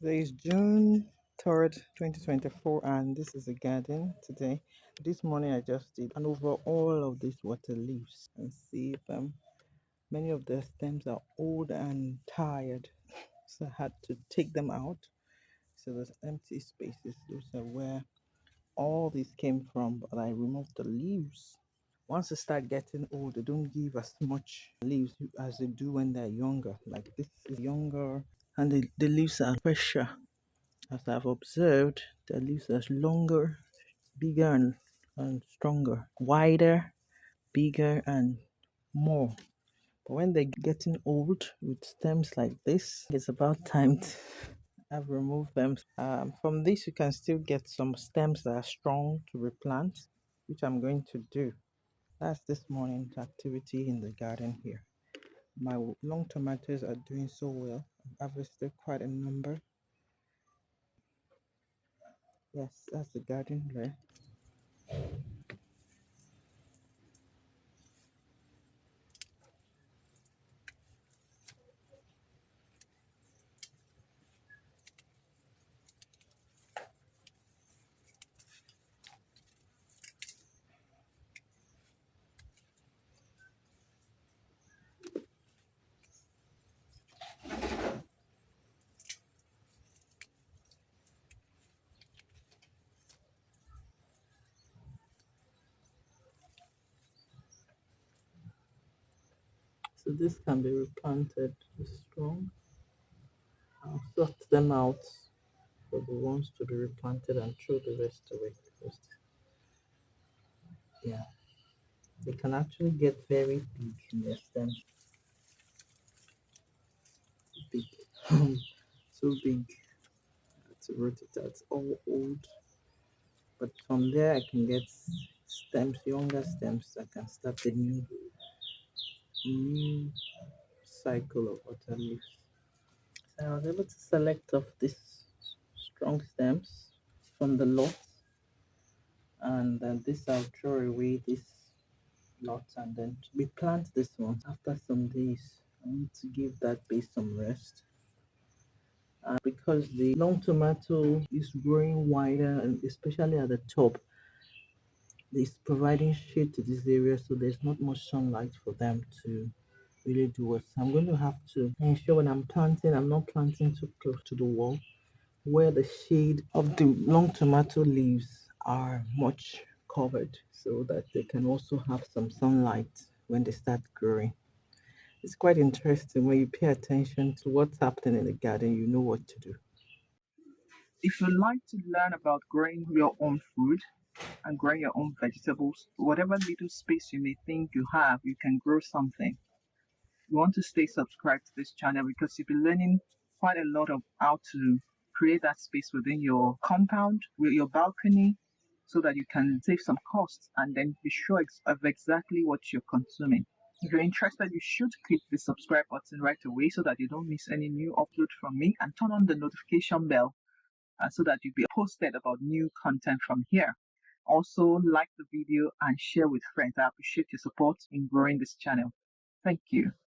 Today is June 3rd, 2024, and this is a garden today. This morning I just did an overall of these water leaves and see them. Many of the stems are old and tired, so I had to take them out. So there's empty spaces. Those are where all this came from, but I removed the leaves. Once they start getting old, they don't give as much leaves as they do when they're younger. Like this is younger, and the leaves are fresher. As I've observed, the leaves are longer, bigger, and stronger, wider, bigger, and more. But when they're getting old with stems like this, it's about time to I've removed them. From this, you can still get some stems that are strong to replant, which I'm going to do. That's this morning's activity in the garden here. My long tomatoes are doing so well. I've harvested quite a number. Yes, that's the garden there. So this can be replanted strong. I'll sort them out for the ones to be replanted and throw the rest away. Because, yeah, they can actually get very big in their stems. Big, so big to root it out. It's all old, but from there I can get stems, younger stems. I can start the new cycle of water leaves. So I was able to select off these strong stems from the lot, and then this I'll throw away this lot and then replant this one after some days. I need to give that base some rest. Because the long tomato is growing wider and especially at the top, it's providing shade to this area, so there's not much sunlight for them to really do what. So I'm going to have to ensure when I'm planting, I'm not planting too close to the wall where the shade of the long tomato leaves are much covered so that they can also have some sunlight when they start growing. It's quite interesting when you pay attention to what's happening in the garden, you know what to do. If you like to learn about growing your own food and growing your own vegetables, whatever little space you may think you have, you can grow something. You want to stay subscribed to this channel because you'll be learning quite a lot of how to create that space within your compound, with your balcony, so that you can save some costs and then be sure of exactly what you're consuming. If you're interested, you should click the subscribe button right away so that you don't miss any new upload from me, and turn on the notification bell so that you'll be posted about new content from here. Also, like the video and share with friends. I appreciate your support in growing this channel. Thank you.